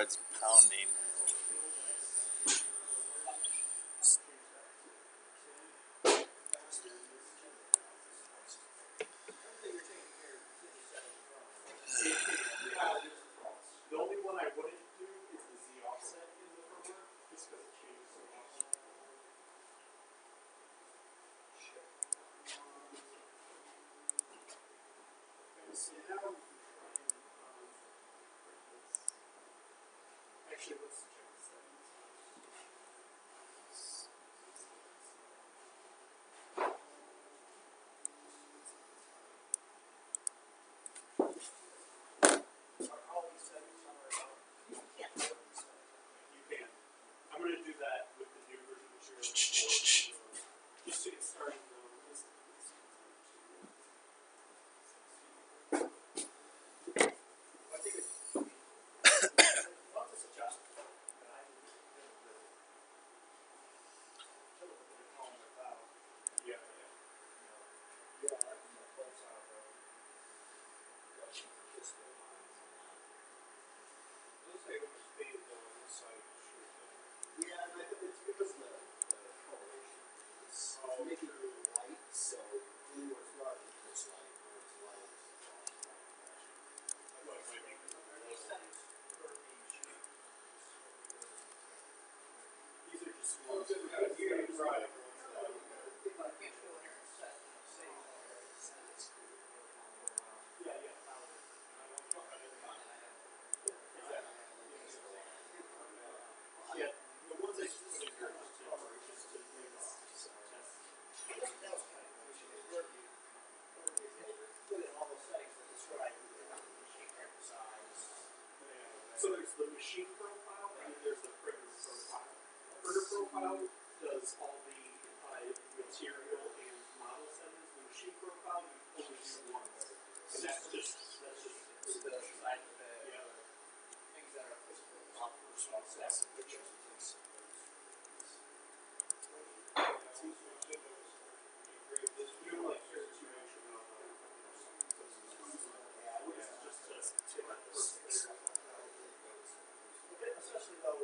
bread's pounding. The only one I wouldn't do is the Z offset in the firmware, just because it changes so much. Okay, so now actually let's check the settings. Are all these settings on our You can. I'm going to do that with the new version of Material just to get started. I think it's not this adjustment, but I didn't yeah. Yeah, and I think it's because of the correlation. It's making it really light, so blue or dark is light, or it's light. These are just ones that you're right. Yeah, yeah. Yeah, the ones I put in here just to make off. So there's the machine profile and then there's the printer profile. Printer profile does all the material and model settings. The machine profile you only do once, and that's just the side of the things that are physical, not personal sets and pictures and things. You don't like care too much about just to take that first layer. Especially though,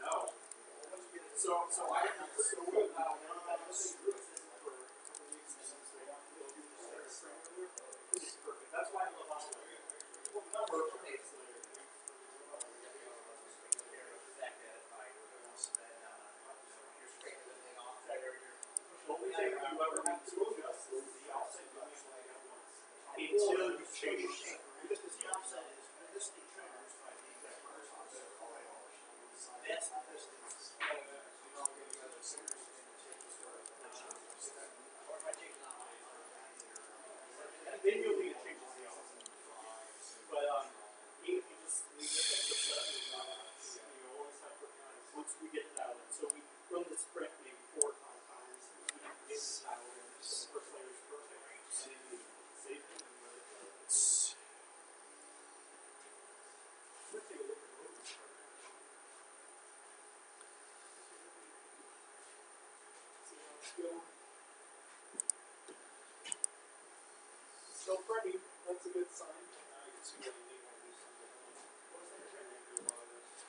no. So I with now none of that was for a couple weeks since they want to go do the it's perfect. That's why I love Oslo. The only thing you ever have to adjust is the offset until you change the shape. Because the offset is this thing triggers by being that first offset. That's not this thing. Then you'll need to change the offset. But if you just leave it at the set, you always have to kind of, once we get that in. So we run the sprint maybe 4 or 5 times. We get this dialed in. So the first layer is perfect. And then you save it and let it go. Let's take a look at the movie. See how it's going. Still pretty. That's a good sign. I can see what you need to do something. What was that trying to do a lot of this?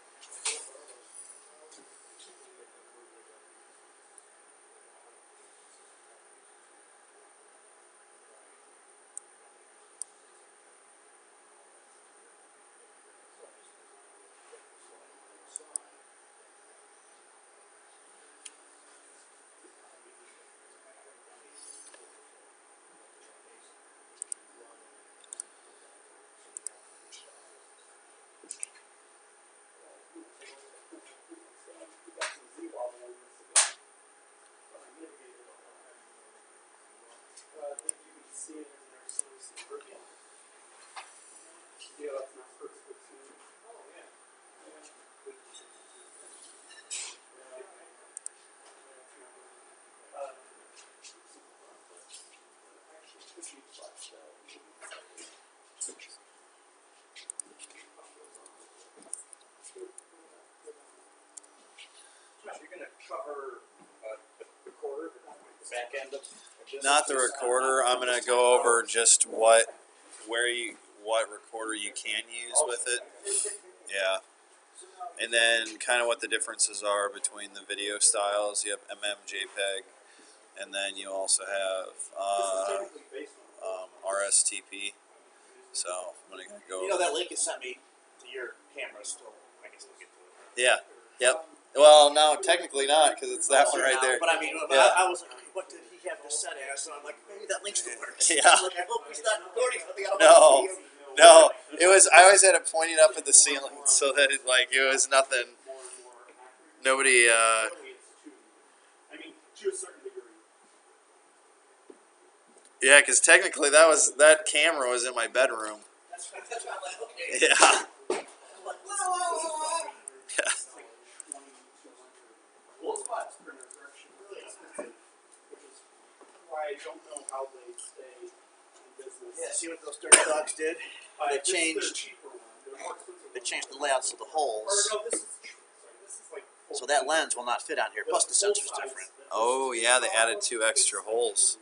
See it in there, so it's working. Yeah, that's not first. Oh, yeah. back end of this? Not the recorder. I'm gonna go over just what recorder you can use with it. Yeah. And then kind of what the differences are between the video styles. You have JPEG, and then you also have RSTP. So I'm gonna go. You know that link you sent me to your camera still. I guess we'll get to it. Yeah. Yep. Well, no, technically not, because it's that one right there. But I mean, Yeah. I was like, what did he have to set as? So I'm like, maybe that link still works. Yeah. I'm like, I hope he's not recording something. No. It was. I always had it pointing up at the ceiling so that it was nothing. Nobody. I mean, to a certain degree. Yeah, because technically that camera was in my bedroom. That's why I'm like, okay. Yeah. I'm like, whoa. Yeah. Goldspot's printers are actually really expensive, which is why I don't know how they stay in business. Yeah, see what those dirty dogs did? They This is their changed. cheaper one. They're more expensive They one. changed the layouts of the holes, Or no, this is like. so that lens will not fit on here. Plus, the sensor's different. Oh yeah, they added 2 extra holes.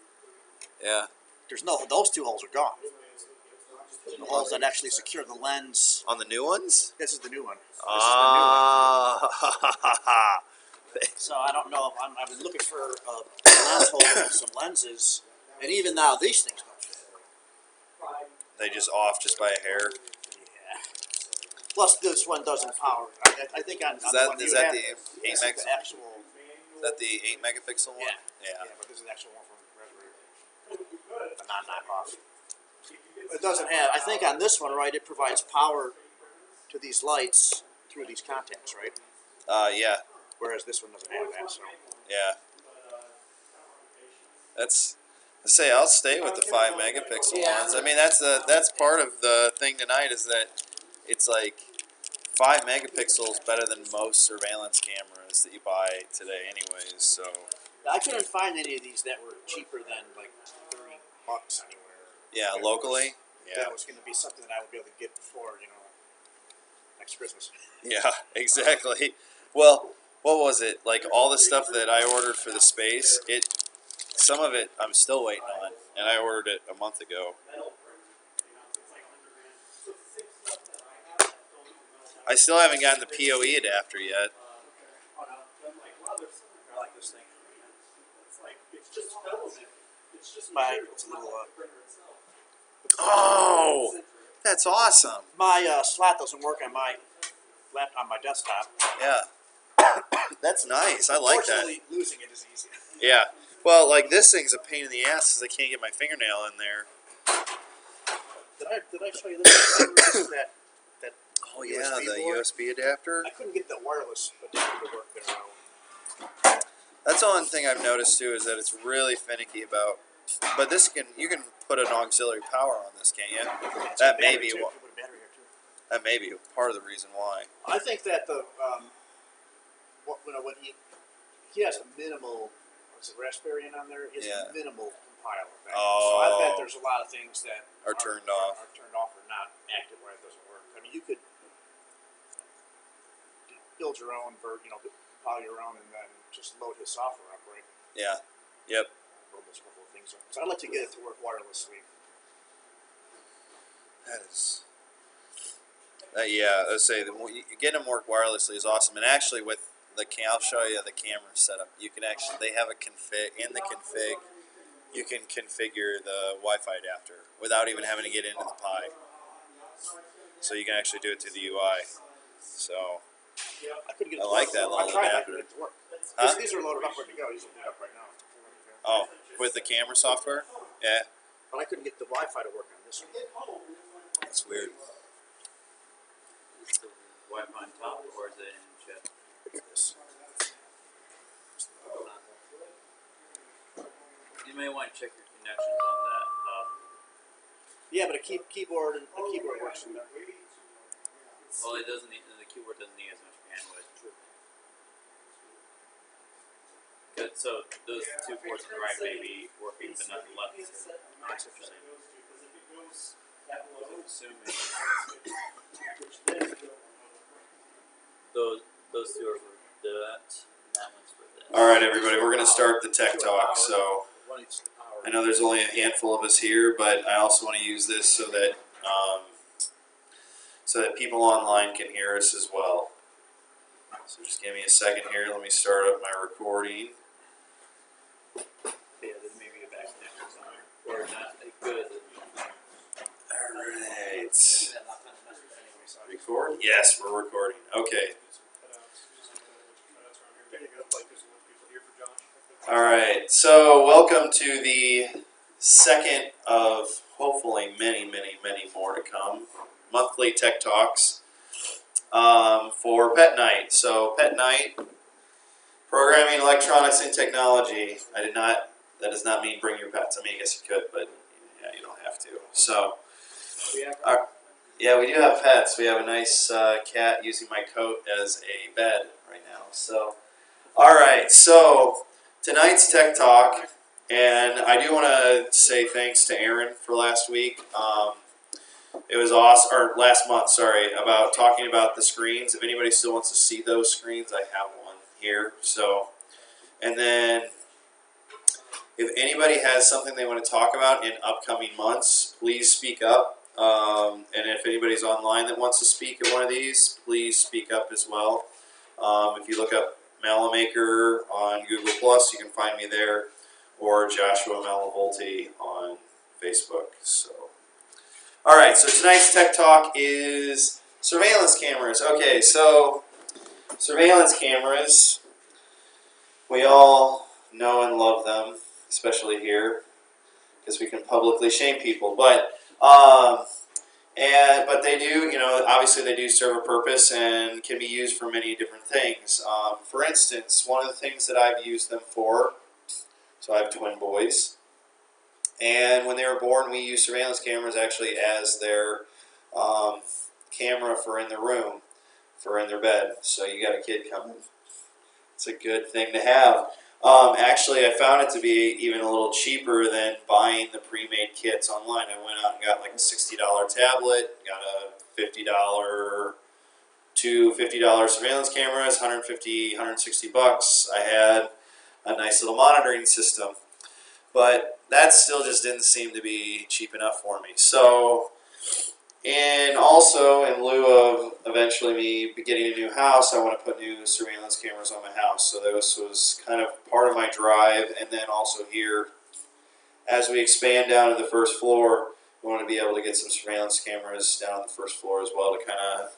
Yeah. There's no; those 2 holes are gone. The holes that actually secure the lens. On the new ones? This is the new one. Ah. So I don't know. I've been looking for a lens holder and some lenses, and even now these things don't fit. They just off just by a hair. Yeah. Plus, this one doesn't power. I think on Is the that one is you that have, the 8 this meg? is the actual. Is that the 8 megapixel one? Yeah. Yeah. But this is the actual one from Raspberry, the non-knockoff. It doesn't have. I think on this one, right, it provides power to these lights through these contacts, right? Yeah. Whereas this one doesn't have that. So Yeah. I'll stay with the 5 megapixel ones. I mean, that's part of the thing tonight is that it's like 5 megapixels better than most surveillance cameras that you buy today, anyways. So I couldn't find any of these that were cheaper than like $30 anywhere. yeah, locally, yeah, That was going to be something that I would be able to get before next Christmas. yeah, exactly. Well, what was it like? All the stuff that I ordered for the space, some of it I'm still waiting on, and I ordered it a month ago. I still haven't gotten the PoE adapter yet. I like this thing. It's just filament. It's just It's a little. Oh, that's awesome. My slot doesn't work on my on my desktop. Yeah, that's nice. I like that. Fortunately, losing it is easy. Yeah. Well, like this thing's a pain in the ass because I can't get my fingernail in there. Did I show you this? that Oh yeah, USB the board? USB adapter. I couldn't get the wireless adapter to work there. That's the one thing I've noticed too is that it's really finicky about. But you can put an auxiliary power on this, can't you? That may be Put a battery here too. that may be part of the reason why. I think that the when he has a minimal, what's the Raspberry on there? He has Yeah. a minimal compile of that. Oh. So I bet there's a lot of things that Are turned off. Are turned off or not active where it doesn't work. I mean, you could build your own, compile your own, and then just load his software up, right? Yeah. Yep. Load those couple of things up. So I'd like to get it to work wirelessly. That is. Yeah, let's say getting them work wirelessly is awesome, and actually with I'll show you the camera setup. You can actually they have a config in the config. You can configure the Wi-Fi adapter without even having to get into the Pi. So you can actually do it through the UI. So I couldn't get it I to like work. that I little tried. I adapter. couldn't get it to work. Huh? These are loaded up, ready to go. These will boot up right now. Oh, with the camera software? Yeah, But I couldn't get the Wi-Fi to work on this one. that's weird. Is the Wi-Fi on top or is it in chip? This. You may want to check your connections on that. Yeah, but a keyboard works in there. Well, it doesn't. The keyboard doesn't need as much bandwidth. Good. So those 2 ports on the right may be working, but not the left. That's what you're saying. I'm assuming those 2 are for that. And that one's for this. All right, everybody, we're gonna start the tech talk. So I know there's only a handful of us here, but I also want to use this so that people online can hear us as well. So just give me a second here. Let me start up my recording. Yeah, then maybe get back to that somewhere. Or not good. All right. Record? Yes, we're recording. Okay. All right. So welcome to the second of hopefully many, many, many more to come. Monthly Tech Talks for Pet Night. So Pet Night, programming, electronics, and technology. That does not mean bring your pets. I mean, I guess you could, but yeah, you don't have to. So, yeah, we do have pets. We have a nice cat using my coat as a bed right now. So, all right. So tonight's Tech Talk, and I do want to say thanks to Aaron for last week. It was awesome, or last month, sorry, about talking about the screens. If anybody still wants to see those screens, I have one here. So, and then if anybody has something they want to talk about in upcoming months, please speak up. And if anybody's online that wants to speak at one of these, please speak up as well. If you look up Malamaker on Google+, you can find me there, or Joshua Malavolti on Facebook. So, all right, so tonight's Tech Talk is surveillance cameras. Okay, so surveillance cameras, we all know and love them, especially here, because we can publicly shame people. But they do, obviously they do serve a purpose and can be used for many different things. For instance, one of the things that I've used them for, so I have twin boys, and when they were born, we used surveillance cameras actually as their camera for in the room, for in their bed. So you got a kid coming. It's a good thing to have. Actually, I found it to be even a little cheaper than buying the pre-made kits online. I went out and got like a $60 tablet, got a $50 surveillance cameras, $150, $160. I had a nice little monitoring system. But that still just didn't seem to be cheap enough for me. So, and also in lieu of eventually me getting a new house, I want to put new surveillance cameras on my house. So this was kind of part of my drive. And then also here, as we expand down to the first floor, we want to be able to get some surveillance cameras down on the first floor as well to kind of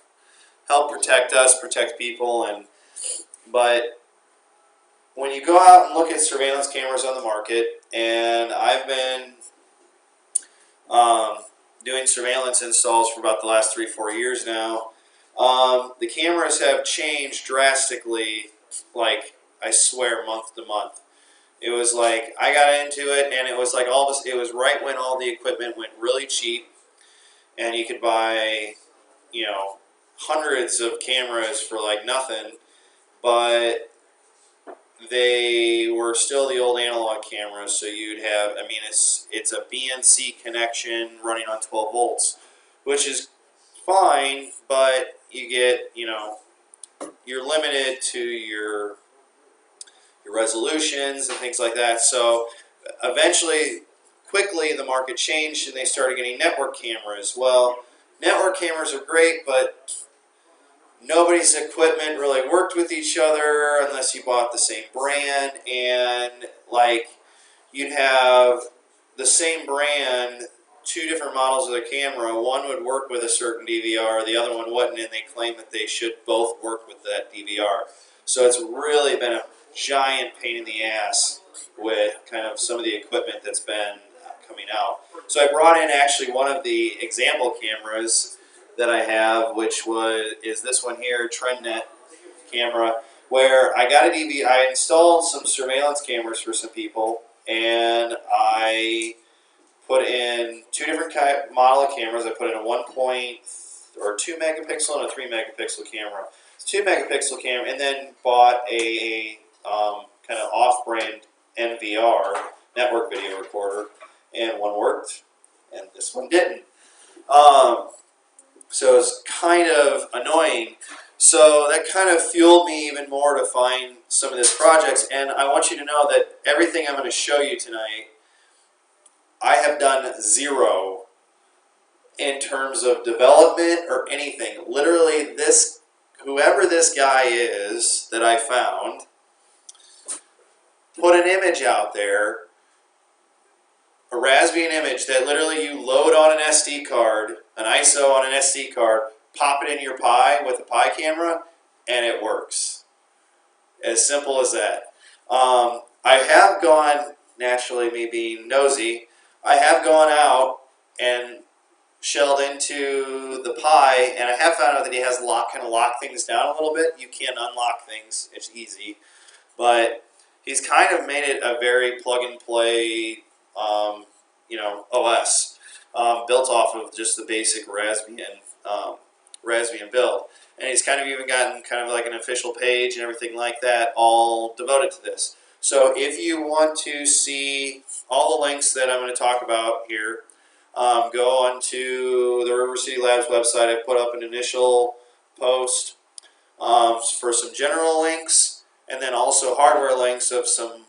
help protect us, protect people. But when you go out and look at surveillance cameras on the market, and I've been doing surveillance installs for about the last 3-4 years now, the cameras have changed drastically, like, I swear, month to month. It was like, I got into it, and it was like it was right when all the equipment went really cheap, and you could buy, hundreds of cameras for like nothing, but they were still the old analog cameras, so you'd have, it's a BNC connection running on 12 volts, which is fine, but you get, you're limited to your resolutions and things like that. So eventually, quickly, the market changed and they started getting network cameras. Well, network cameras are great, but nobody's equipment really worked with each other unless you bought the same brand, and like you'd have the same brand, two different models of the camera. One would work with a certain DVR, the other one wouldn't, and they claim that they should both work with that DVR. So it's really been a giant pain in the ass with kind of some of the equipment that's been coming out. So I brought in actually one of the example cameras that I have, which is this one here, TrendNet camera, where I got a DVR. I installed some surveillance cameras for some people, and I put in two different model of cameras. I put in a 2 megapixel and a 3 megapixel camera. It's 2 megapixel camera, and then bought a kind of off-brand NVR, network video recorder, and one worked, and this one didn't. So it's kind of annoying. So that kind of fueled me even more to find some of these projects. And I want you to know that everything I'm going to show you tonight I have done zero in terms of development or anything. Literally, whoever this guy is that I found, put an image out there, a Raspbian image that literally you load on an SD card, an ISO on an SD card, pop it in your Pi with a Pi camera, and it works. As simple as that. I have gone, naturally me being nosy, I have gone out and shelled into the Pi, and I have found out that he has kind of lock things down a little bit. You can unlock things, it's easy, but he's kind of made it a very plug and play, OS built off of just the basic Raspbian build. And he's kind of even gotten kind of like an official page and everything like that, all devoted to this. So if you want to see all the links that I'm going to talk about here, go on to the River City Labs website. I put up an initial post for some general links, and then also hardware links of some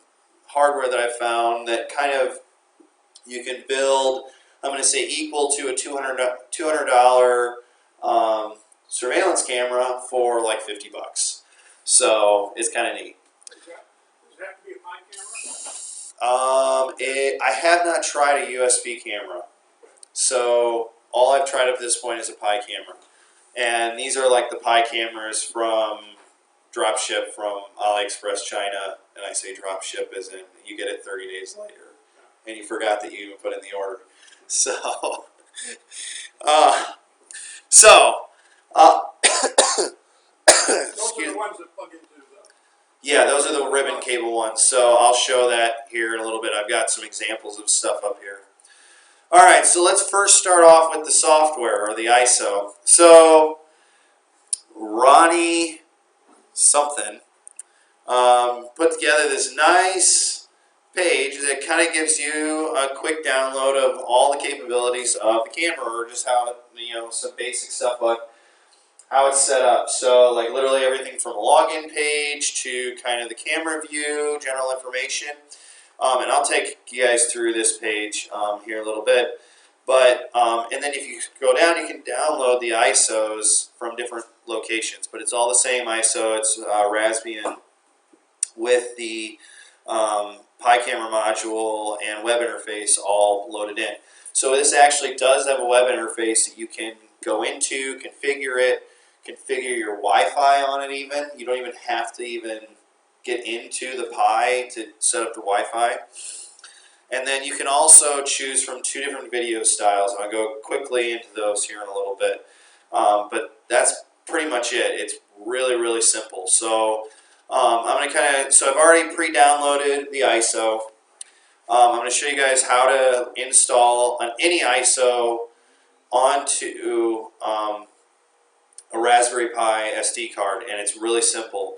hardware that I found that kind of you can build, I'm going to say equal to a $200 surveillance camera for like $50. So it's kind of neat. Does it have to be a Pi camera? I have not tried a USB camera. So all I've tried up to this point is a Pi camera. And these are like the Pi cameras from dropship from AliExpress China. And I say dropship as in you get it 30 days later. And you forgot that you even put in the order. So, Those are the ones that plug into the... Yeah, those are the ribbon cable ones. So I'll show that here in a little bit. I've got some examples of stuff up here. All right, so let's first start off with the software or the ISO. So Ronnie something put together this nice page that kind of gives you a quick download of all the capabilities of the camera, or just how, some basic stuff like how it's set up. So like literally everything from a login page to kind of the camera view, general information. And I'll take you guys through this page here a little bit. But and then if you go down, you can download the ISOs from different locations. But it's all the same ISO. It's Raspbian with the Pi camera module and web interface all loaded in. So this actually does have a web interface that you can go into, configure it, configure your Wi-Fi on it even. You don't even have to even get into the Pi to set up the Wi-Fi. And then you can also choose from 2 different video styles. I'll go quickly into those here in a little bit. But that's pretty much it. It's really, really simple. So I'm going to so I've already pre-downloaded the ISO. I'm going to show you guys how to install any ISO onto a Raspberry Pi SD card, and it's really simple.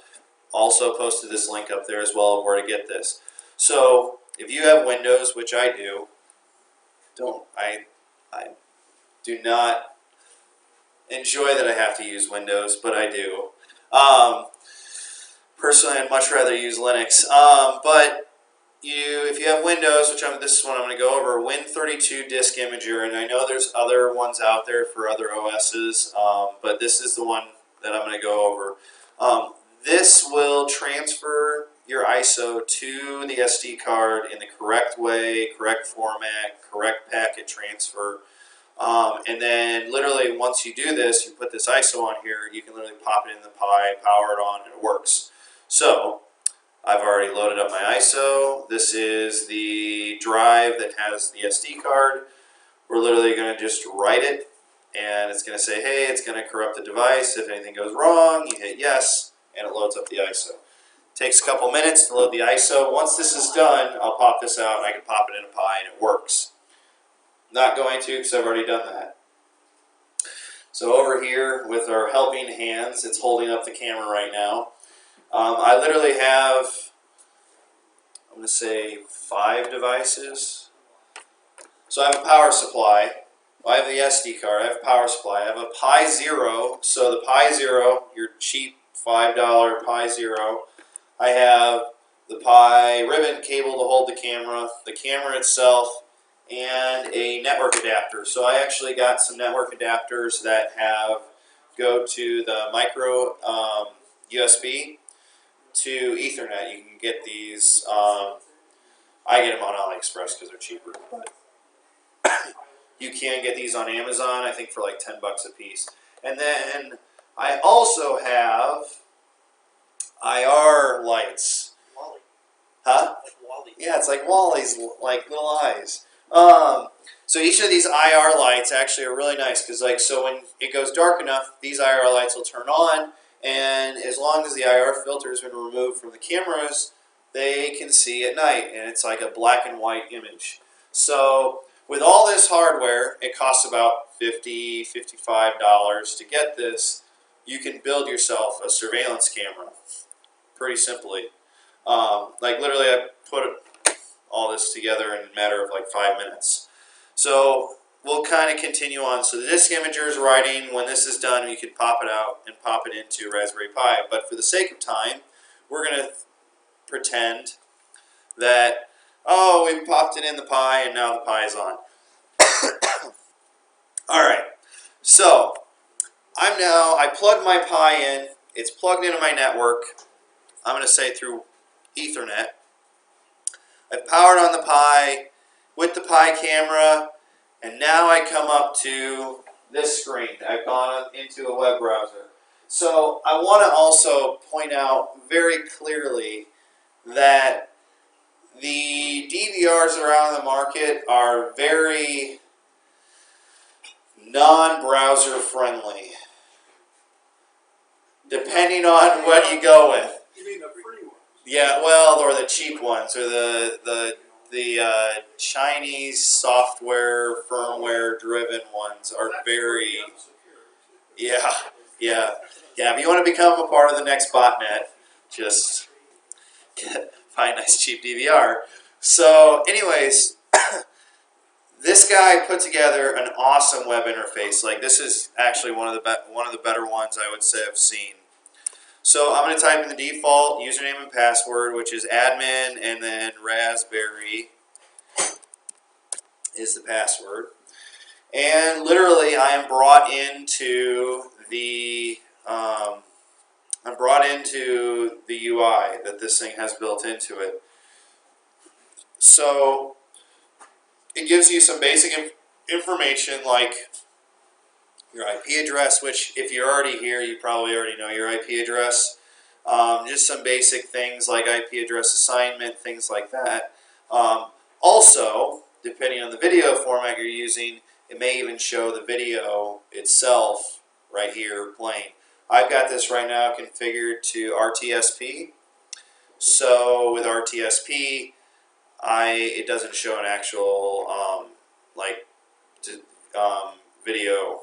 Also posted this link up there as well of where to get this. So if you have Windows, which I do, I do not enjoy that I have to use Windows, but I do. Personally, I'd much rather use Linux. But if you have Windows, which this is what I'm going to go over, Win32 Disk Imager, and I know there's other ones out there for other OSs, but this is the one that I'm going to go over. This will transfer your ISO to the SD card in the correct way, correct format, correct packet transfer. And then literally once you do this, you put this ISO on here, you can literally pop it in the Pi, power it on, and it works. So I've already loaded up my ISO. This is the drive that has the SD card. We're literally going to just write it, and it's going to say, hey, it's going to corrupt the device. If anything goes wrong, you hit yes, and it loads up the ISO. Takes a couple minutes to load the ISO. Once this is done, I'll pop this out, and I can pop it in a Pi, and it works. Not going to, because I've already done that. So over here with our helping hands, it's holding up the camera right now. I literally have, I'm going to say 5 devices. So I have a power supply. I have the SD card. I have a power supply. I have a Pi Zero. So the Pi Zero, your cheap $5 Pi Zero. I have the Pi ribbon cable to hold the camera itself, and a network adapter. So I actually got some network adapters that go to the micro USB to Ethernet. You can get these. I get them on AliExpress because they're cheaper. But you can get these on Amazon, I think, for like $10 a piece. And then I also have IR lights. Wally. Huh? Like Wally. Yeah, it's like Wally's, like little eyes. So each of these IR lights actually are really nice because, like, so when it goes dark enough, these IR lights will turn on, and as long as the IR filter has been removed from the cameras, they can see at night, and it's like a black and white image. So with all this hardware, it costs about $50, $55 to get this. You can build yourself a surveillance camera pretty simply. Like literally, I put all this together in a matter of like 5 minutes. So we'll kind of continue on. So the disk imager is writing. When this is done, you could pop it out and pop it into Raspberry Pi. But for the sake of time, we're going to pretend that, oh, we popped it in the Pi and now the Pi is on. Alright, so I plugged my Pi in. It's plugged into my network. I'm going to say through Ethernet. I've powered on the Pi with the Pi camera, and now I come up to this screen. I've gone into a web browser. So I want to also point out very clearly that the DVRs that are out on the market are very non-browser friendly, depending on what you go with. You mean the free ones? Yeah, well, or the cheap ones, or the Chinese software firmware driven ones are very, yeah. If you want to become a part of the next botnet, just find a nice cheap DVR. So, anyways, this guy put together an awesome web interface. Like, this is actually one of the better ones I would say I've seen. So I'm going to type in the default username and password, which is admin, and then Raspberry is the password. And literally, I am brought into the UI that this thing has built into it. So it gives you some basic information like your IP address, which if you're already here, you probably already know your IP address. Just some basic things like IP address assignment, things like that. Also, depending on the video format you're using, it may even show the video itself right here playing. I've got this right now configured to RTSP. So with RTSP, it doesn't show an actual video,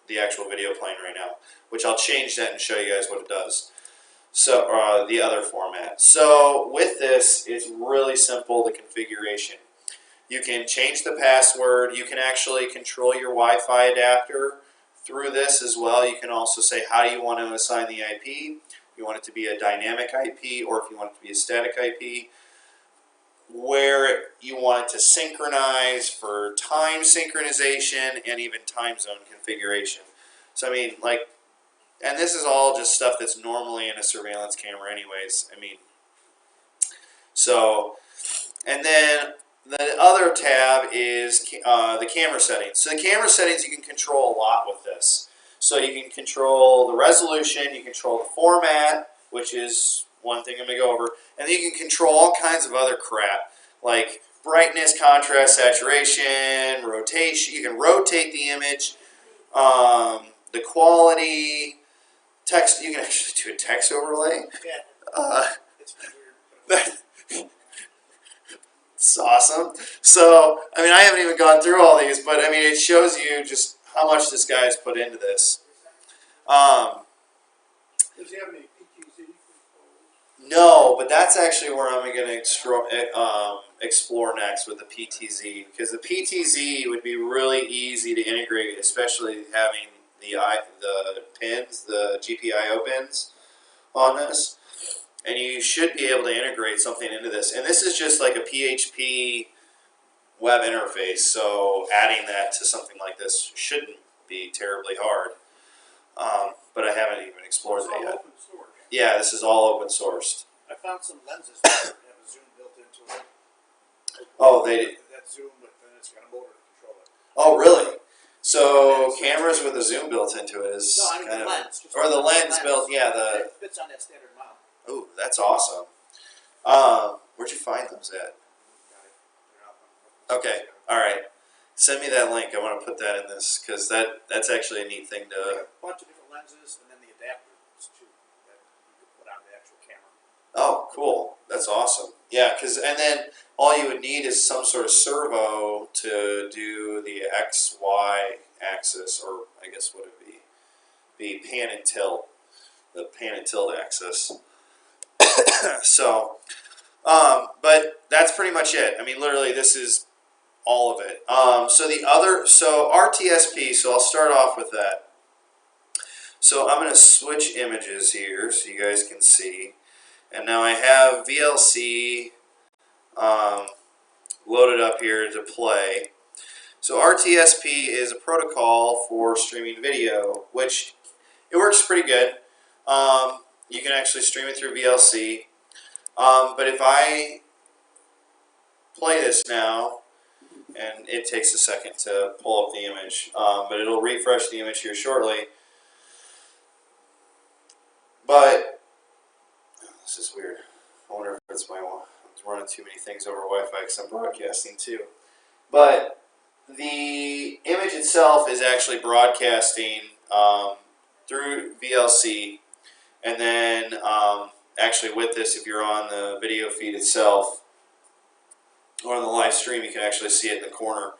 the actual video playing right now, which I'll change that and show you guys what it does. So the other format. So with this, it's really simple, the configuration. You can change the password. You can actually control your Wi-Fi adapter through this as well. You can also say how do you want to assign the IP. If you want it to be a dynamic IP or if you want it to be a static IP. Where you want it to synchronize for time synchronization and even time zone configuration. So I mean, like, and this is all just stuff that's normally in a surveillance camera anyways. I mean, so, and then the other tab is the camera settings. So the camera settings you can control a lot with this. So you can control the resolution, you control the format, which is one thing I'm going to go over, and then you can control all kinds of other crap, like brightness, contrast, saturation, rotation. You can rotate the image, the quality, text. You can actually do a text overlay. Yeah. It's weird. It's awesome. So, I mean, I haven't even gone through all these, but I mean, it shows you just how much this guy has put into this. Does he have any PTZ controls? No, but that's actually where I'm going to explore next with the PTZ, because the PTZ would be really easy to integrate, especially having the pins, the GPIO pins on this, and you should be able to integrate something into this. And this is just like a PHP web interface, so adding that to something like this shouldn't be terribly hard. But I haven't even explored It's that all yet. open source. Yeah, this is all open sourced. I found some lenses that have a zoom built into it. Oh, they. That zoom, but then it's got a motor to control it. Oh, really? So cameras with a zoom built into it is No, I mean kind the of, lens. Just or the the lens built. Yeah, It fits on that standard mount. Ooh, that's awesome. Where'd you find those at? Okay, all right. Send me that link. I want to put that in this because that's actually a neat thing to. A bunch of different lenses, and then the adapters too that you could put on the actual camera. Oh, cool. That's awesome. Yeah, and then all you would need is some sort of servo to do the X, Y axis, or I guess what it would be pan and tilt, the pan and tilt axis. So, but that's pretty much it. I mean, literally, this is all of it. So RTSP. So I'll start off with that. So I'm going to switch images here so you guys can see. And now I have VLC loaded up here to play. So RTSP is a protocol for streaming video, which it works pretty good. You can actually stream it through VLC. But if I play this now, and it takes a second to pull up the image, but it'll refresh the image here shortly. But this is weird. I wonder if it's I'm running too many things over Wi-Fi because I'm broadcasting too. But the image itself is actually broadcasting through VLC, and then actually with this, if you're on the video feed itself or on the live stream, you can actually see it in the corner.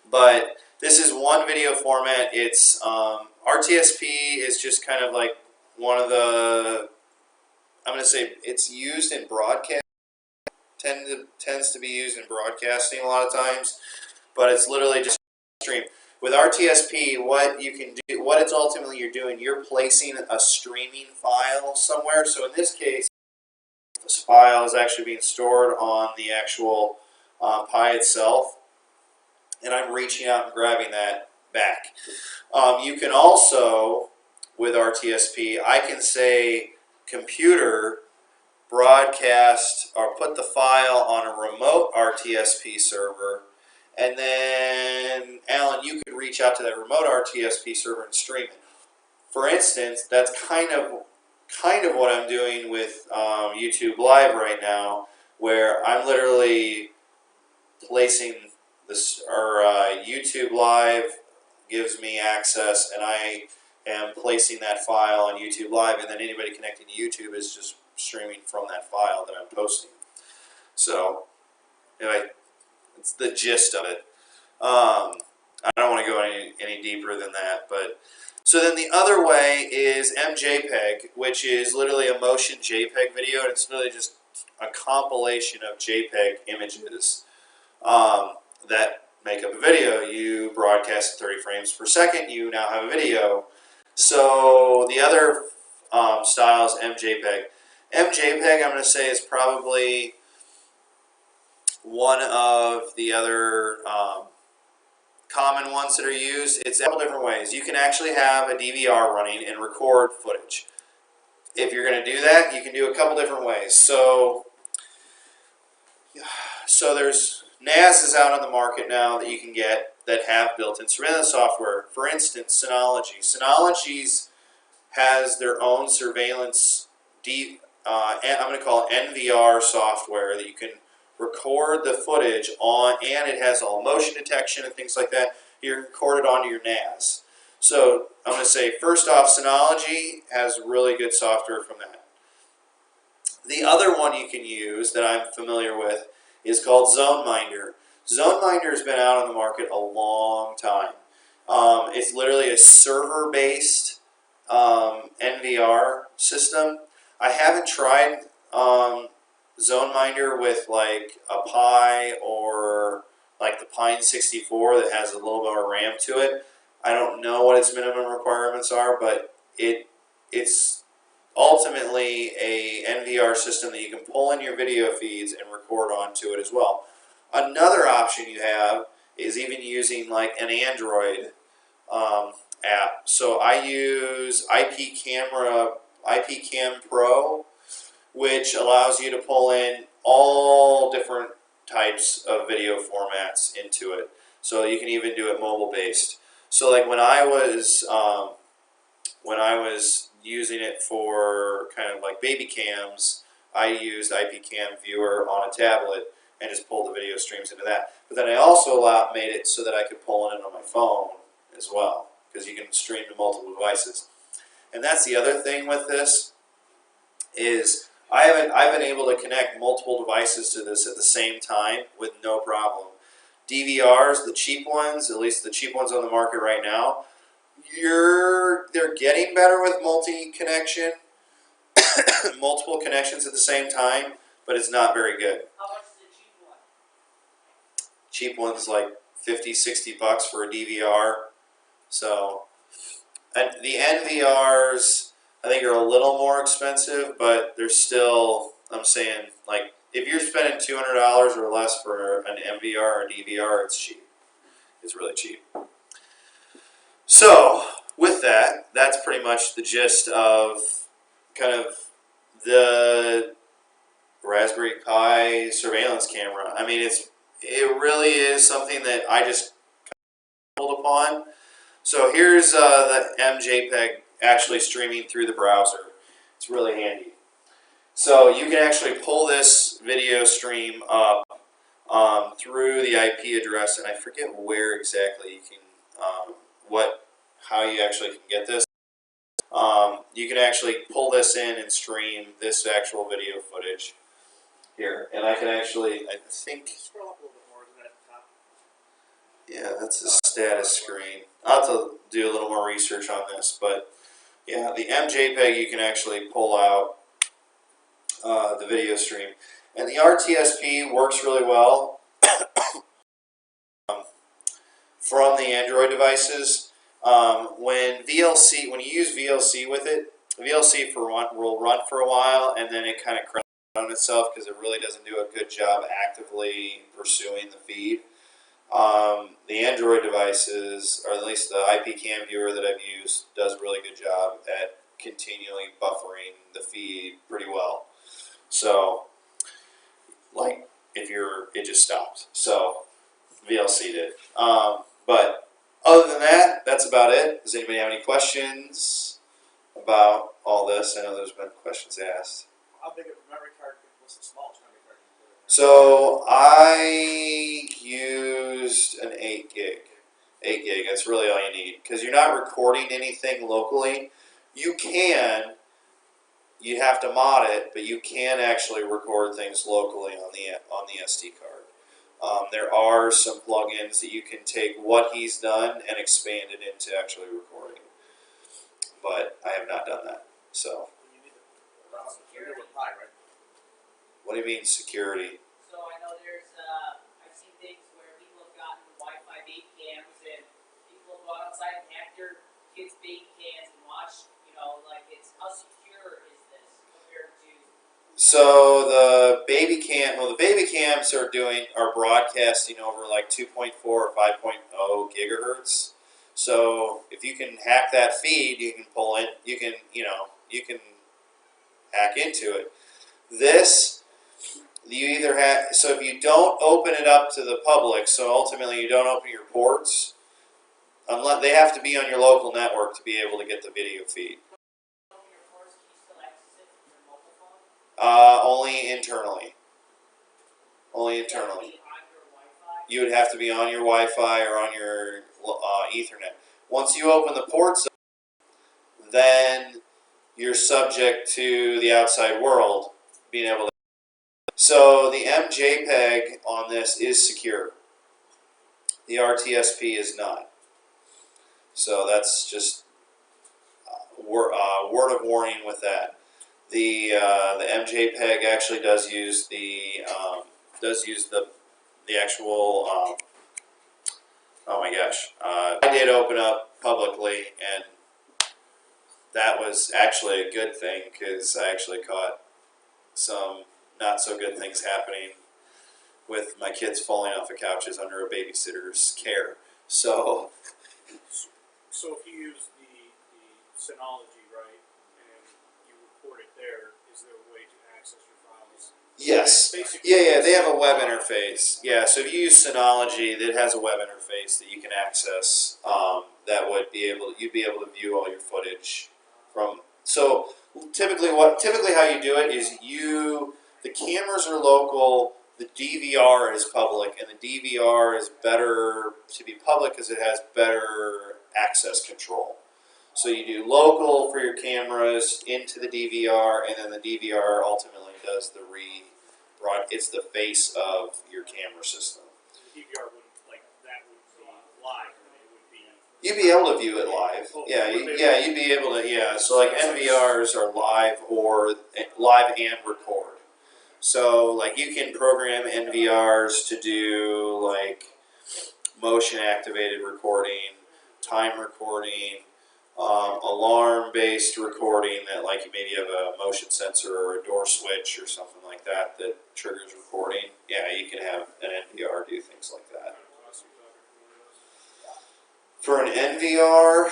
But this is one video format. It's RTSP is just kind of like one of the, I'm going to say it's used in broadcast, tends to be used in broadcasting a lot of times, but it's literally just stream. With RTSP, what you can do, what it's ultimately you're doing, you're placing a streaming file somewhere. So in this case, this file is actually being stored on the actual Pi itself, and I'm reaching out and grabbing that back. You can also, with RTSP, I can say computer broadcast or put the file on a remote RTSP server, and then Alan, you could reach out to that remote RTSP server and stream it. For instance, that's kind of what I'm doing with YouTube Live right now, where I'm literally placing this, or YouTube Live gives me access, and I am placing that file on YouTube Live, and then anybody connecting to YouTube is just streaming from that file that I'm posting. So, anyway, it's the gist of it. I don't want to go any deeper than that, but so then the other way is MJPEG, which is literally a motion JPEG video, and it's really just a compilation of JPEG images that make up a video. You broadcast at 30 frames per second, you now have a video. So the other style is MJPEG. MJPEG, I'm going to say, is probably one of the other common ones that are used. It's a couple different ways. You can actually have a DVR running and record footage. If you're going to do that, you can do a couple different ways. So there's NAS is out on the market now that you can get that have built-in surveillance software. For instance, Synology. Synology's has their own surveillance, I'm going to call it NVR software that you can record the footage on, and it has all motion detection and things like that. You record it onto your NAS. So I'm going to say, first off, Synology has really good software from that. The other one you can use that I'm familiar with is called ZoneMinder. ZoneMinder has been out on the market a long time. It's literally a server-based NVR system. I haven't tried ZoneMinder with like a Pi or like the Pine 64 that has a little bit more RAM to it. I don't know what its minimum requirements are, but it's ultimately a NVR system that you can pull in your video feeds and record onto it as well. Another option you have is even using like an Android app. So I use IP Cam Pro, which allows you to pull in all different types of video formats into it. So you can even do it mobile based. So like when I was using it for kind of like baby cams, I used IP Cam Viewer on a tablet and just pulled the video streams into that. But then I also made it so that I could pull it in on my phone as well, because you can stream to multiple devices. And that's the other thing with this is I've been able to connect multiple devices to this at the same time with no problem. DVRs, the cheap ones, at least the cheap ones on the market right now, they're getting better with multi-connection, multiple connections at the same time, but it's not very good. How much is the cheap one? Cheap ones like $50-$60 for a DVR. So, and the NVRs I think are a little more expensive, but they're still, I'm saying, like, if you're spending $200 or less for an NVR or DVR, it's cheap. It's really cheap. So, with that, that's pretty much the gist of kind of the Raspberry Pi surveillance camera. I mean, it really is something that I just stumbled upon. So here's the MJPEG actually streaming through the browser. It's really handy. So you can actually pull this video stream up through the IP address, and I forget where exactly you can, how you actually can get this. You can actually pull this in and stream this actual video footage here, and I can actually, I think, Scroll up a little bit more to that top. yeah, that's a status screen. I'll have to do a little more research on this, but yeah, the MJPEG you can actually pull out the video stream, and the RTSP works really well from the Android devices. When you use VLC with it, VLC will run for a while, and then it kind of crashes on itself because it really doesn't do a good job actively pursuing the feed. The Android devices, or at least the IP Cam Viewer that I've used, does a really good job at continually buffering the feed pretty well. So, like, it just stopped. So, VLC did. But other than that, that's about it. Does anybody have any questions about all this? I know there's been questions asked. How big of a memory card? What's the smallest memory card you can put in there? So I used an 8 gig. 8 gig, that's really all you need. Because you're not recording anything locally. You have to mod it, but you can actually record things locally on the SD card. There are some plugins that you can take what he's done and expand it into actually recording. But I have not done that. So, You need the Raspberry Pi, right? what do you mean security? So I know there's, I've seen things where people have gotten Wi-Fi baby cams and people have gone outside and hacked their kids' baby cams and watched, like how secure is this compared to? So the baby cams are broadcasting over like 2.4 or 5.0 gigahertz. So if you can hack that feed, you can pull in, you can hack into it. This, you either have, so if you don't open it up to the public, so ultimately you don't open your ports, unless they have to be on your local network to be able to get the video feed. Open your ports, can you still access it from your mobile phone? Only internally. Only internally. Be on your Wi-Fi? You would have to be on your Wi-Fi or on your Ethernet. Once you open the ports, then you're subject to the outside world being able to. So the MJPEG on this is secure. The RTSP is not. So that's just word of warning with that. The MJPEG actually does use the actual. Oh my gosh! I did open up publicly, and that was actually a good thing because I actually caught some not so good things happening with my kids falling off of couches under a babysitter's care. So So if you use the Synology, right, and you record it there, is there a way to access your files? yes, Basically, yeah, they have a web interface. Yeah, so if you use Synology, that has a web interface that you can access. That would you'd be able to view all your footage from. So typically how you do it is the cameras are local, the DVR is public, and the DVR is better to be public because it has better access control. So you do local for your cameras into the DVR, and then the DVR ultimately does the it's the face of your camera system. The DVR wouldn't, like, that would be live, it would be. You'd be able to view it live. Yeah, you'd be able to. Yeah, so like NVRs are live and record. So like you can program NVRs to do like motion activated recording, time recording, alarm-based recording that like maybe you have a motion sensor or a door switch or something like that triggers recording. Yeah, you can have an NVR do things like that. For an NVR,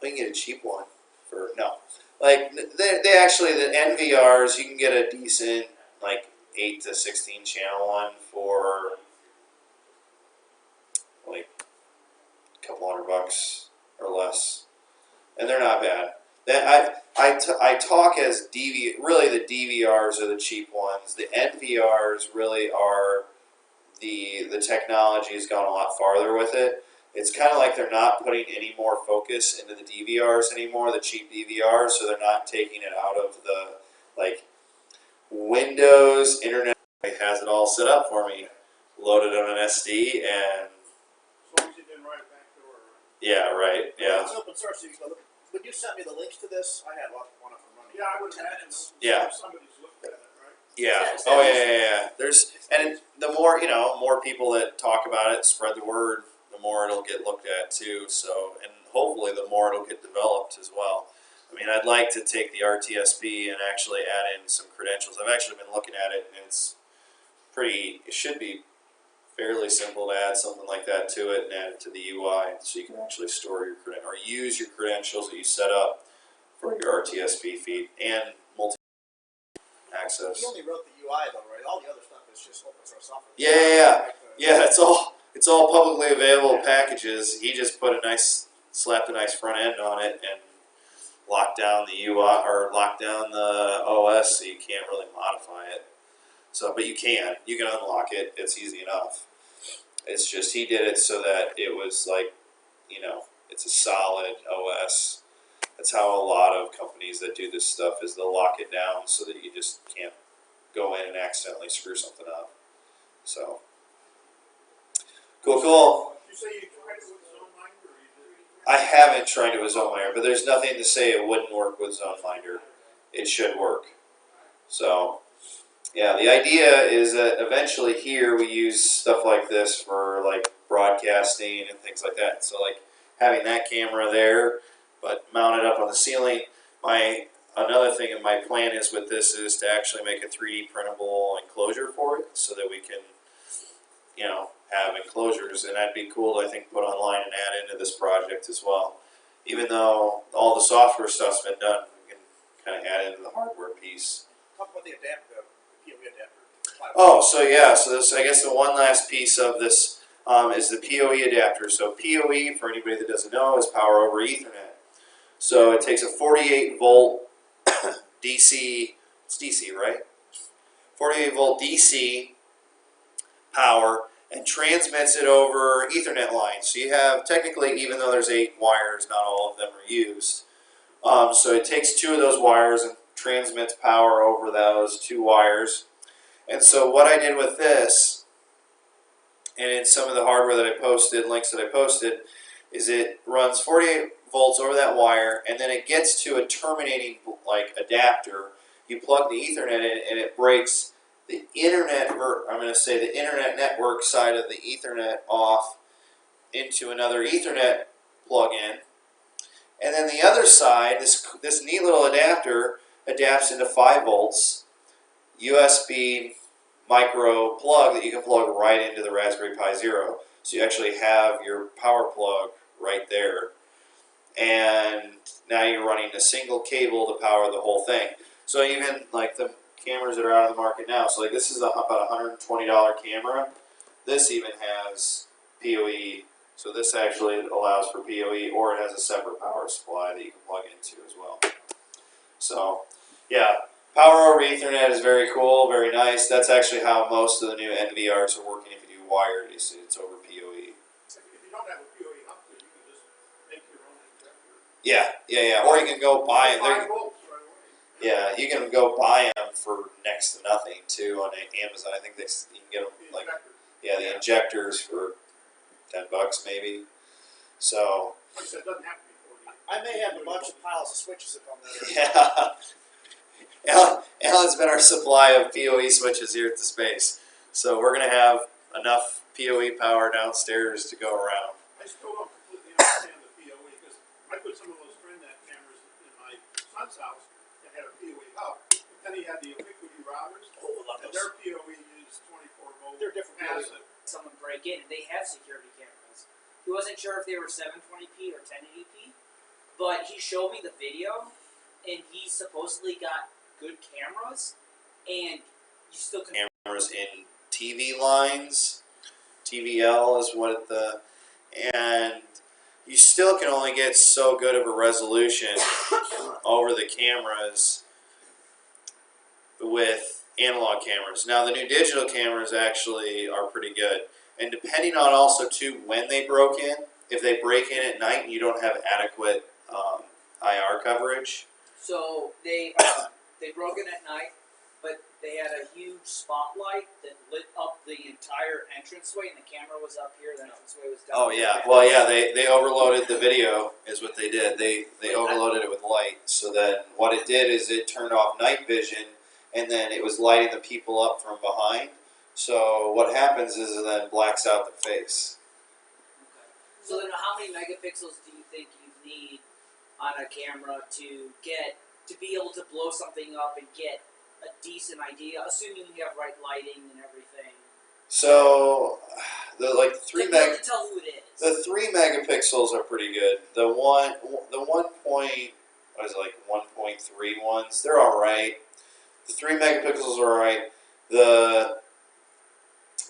we can get a cheap one for no. Like they actually the NVRs you can get a decent like 8 to 16 channel one for like a couple $100 or less, and they're not bad. I talk as really the DVRs are the cheap ones. The NVRs really are the technology has gone a lot farther with it. It's kind of like they're not putting any more focus into the DVRs anymore, the cheap DVRs, so they're not taking it out of the like Windows Internet has it all set up for me, loaded on an SD, and As long as you didn't write a backdoor. yeah, right, yeah. It's open source. So you can look. When you sent me the links to this, I had one of them running. Yeah, I would 10 imagine minutes. Yeah. somebody's looked at it, right? Yeah. Yes, Oh yes. yeah. There's the more more people that talk about it, spread the word, the more it'll get looked at too. So and hopefully the more it'll get developed as well. I mean, I'd like to take the RTSP and actually add in some credentials. I've actually been looking at it, and it should be fairly simple to add something like that to it and add it to the UI, so you can actually store your or use your credentials that you set up for your RTSP feed and multi access. He only wrote the UI though, right? All the other stuff is just open source software. Yeah. Like the- Yeah, it's all publicly available packages. He just slapped a nice front end on it and locked down the UI or locked down the OS, so you can't really modify it. So, but you can unlock it. It's easy enough. It's just he did it so that it was like, it's a solid OS. That's how a lot of companies that do this stuff is they'll lock it down so that you just can't go in and accidentally screw something up. So, cool. Did you say you tried it with ZoneMinder, or you did? I haven't tried it with ZoneMinder, but there's nothing to say it wouldn't work with ZoneMinder. It should work. So, yeah, the idea is that eventually here we use stuff like this for like broadcasting and things like that. So like having that camera there, but mounted up on the ceiling. Another thing in my plan is with this is to actually make a 3D printable enclosure for it, so that we can, have enclosures, and that'd be cool to I think put online and add into this project as well. Even though all the software stuff's been done, we can kind of add into the hardware piece. Talk about the adapter, the PoE adapter. Oh, so this, I guess the one last piece of this is the PoE adapter. So PoE, for anybody that doesn't know, is power over Ethernet. So it takes a 48 volt DC, it's DC, right? 48 volt DC power and transmits it over Ethernet lines. So you have, technically, even though there's 8 wires, not all of them are used. So it takes 2 of those wires and transmits power over those 2 wires. And so what I did with this, and in some of the hardware that I posted, links that I posted, is it runs 48 volts over that wire, and then it gets to a terminating adapter. You plug the Ethernet in, and it breaks the internet, the internet network side of the Ethernet off into another Ethernet plug-in. And then the other side, this neat little adapter adapts into 5 volts, USB micro plug that you can plug right into the Raspberry Pi Zero. So you actually have your power plug right there. And now you're running a single cable to power the whole thing. So even like the cameras that are out of the market now, so like this is about $120 camera. This even has PoE, so this actually allows for PoE, or it has a separate power supply that you can plug into as well. So yeah, power over Ethernet is very cool, very nice. That's actually how most of the new NVRs are working. If you do wired, it's over PoE. If you don't have a PoE output, you can just make your own injector. Yeah. Or you can go buy them. 5 volts right away. Yeah, you can go buy them for next to nothing too on Amazon. I think you can get them The like injector. the injectors for $10 maybe. So Like I said, it doesn't have to be 40. I may have a bunch of piles of switches that come there. yeah, Alan's been our supply of PoE switches here at the space. So we're gonna have enough PoE power downstairs to go around. I still don't completely understand the PoE because I put some of those TrendNet cameras in my son's house that had a PoE hub. But then he had the Ubiquiti routers, Oh, I love and those. their PoE used 24 volt. They're different passive. Someone break in and they have security cameras. He wasn't sure if they were 720p or 1080p, but he showed me the video, and he supposedly got good cameras, and you still can. Cameras in TV lines, TVL is what and you still can only get so good of a resolution over the cameras with analog cameras. Now the new digital cameras actually are pretty good, and depending on also too when they broke in, if they break in at night and you don't have adequate IR coverage. So they broke in at night, but they had a huge spotlight that lit up the entire entranceway, and the camera was up here. The entranceway was down. Oh yeah, well yeah, they overloaded the video is what they did. They overloaded it with light, so then what it did is it turned off night vision, and then it was lighting the people up from behind. So what happens is it then blacks out their face. Okay. So then, how many megapixels do you think you need on a camera to be able to blow something up and get a decent idea, assuming you have right lighting and everything? So the like To be able to tell who it is. the 3 megapixels are pretty good. The 1 point, what is it, like 1.3 ones, they're all right. The 3 megapixels are all right. The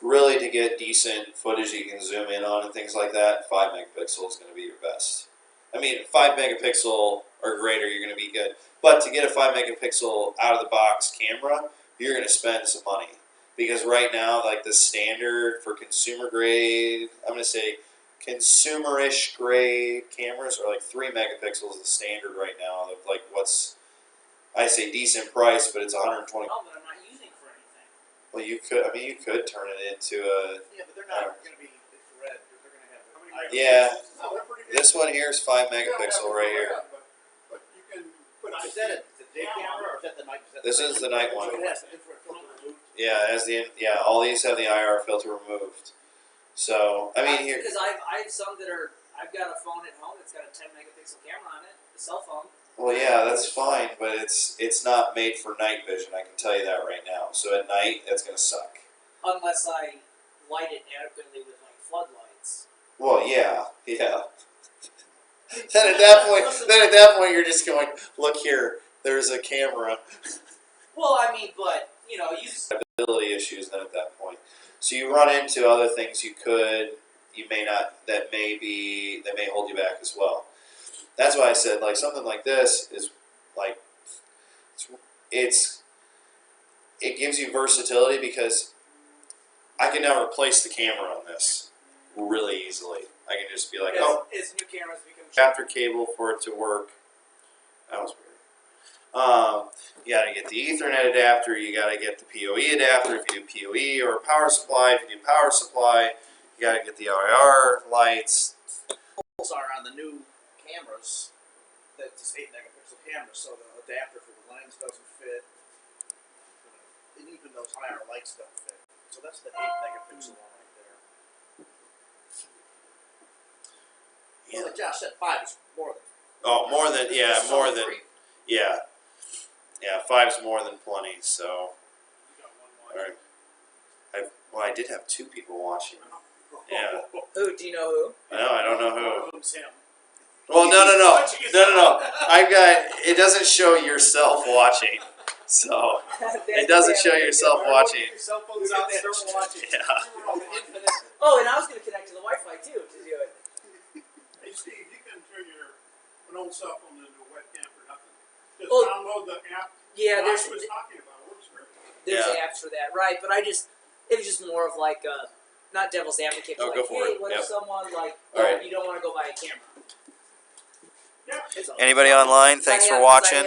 really to get decent footage you can zoom in on and things like that, 5 megapixel is going to be your best. I mean, 5 megapixel or greater, you're going to be good. But to get a 5 megapixel out of the box camera, you're going to spend some money. Because right now, like the standard for consumer grade, I'm going to say consumerish grade cameras are like 3 megapixels, the standard right now. Of like what's, I say decent price, but it's 120. No, but I'm not using it for anything. Well, you could turn it into a, Yeah, but they're not going to be red. They're going to have. yeah. No, they're pretty good. This one here is 5 They don't have megapixel to right go here. red, but you can put Is that the day camera or is that the night? This is the night one. So it has the infrared filter removed. Yeah, all these have the IR filter removed. So I mean here, Because I have some that are. I've got a phone at home that's got a 10 megapixel camera on it, a cell phone. well yeah, that's fine, but it's not made for night vision. I can tell you that right now. So at night, that's gonna suck. Unless I light it adequately with like floodlights. Well, yeah. then at that point, you're just going, look here, there's a camera. Well, I mean, but you know, Ability issues then at that point. So you run into other things you may not, that may hold you back as well. That's why I said like something like this is like it gives you versatility because I can now replace the camera on this really easily. I can just be like, oh, as new cameras become adapter cable for it to work. That was weird. You got to get the Ethernet adapter. You got to get the PoE adapter if you do PoE, or power supply if you do power supply. You got to get the IR lights. Holes are on the new cameras. That's just 8 megapixel cameras, so the adapter for the lens doesn't fit. And even those higher lights don't fit. So that's the 8 megapixel one right there. Well, like Josh said, 5 is more than. Oh, more than Three. yeah. 5's more than plenty. So You got one all right. Well, I did have 2 people watching. Yeah. Who? Do you know who? I don't know who. One of them's him. Well, no. I've got. It doesn't show yourself watching, so it doesn't show yourself watching. Your cell phone's out, start watching. Yeah. Oh, and I was gonna connect to the Wi-Fi too to do it. Hey Steve, you can turn an old cell phone into a webcam for nothing. Just Oh. download the app. Yeah, Josh there's was talking about it. Works for everything. there's Yeah. apps for that, right? But it was just more of like not devil's advocate, but Oh, like, go for hey, it. what Yep. if someone like All right. you don't want to go buy a camera? Yeah. It's all. Anybody online? Thanks for I watching.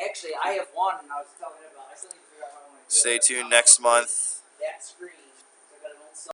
Actually, I have one, and I was telling him about. I still need to figure out how I want to do Stay it. tuned next month. That screen.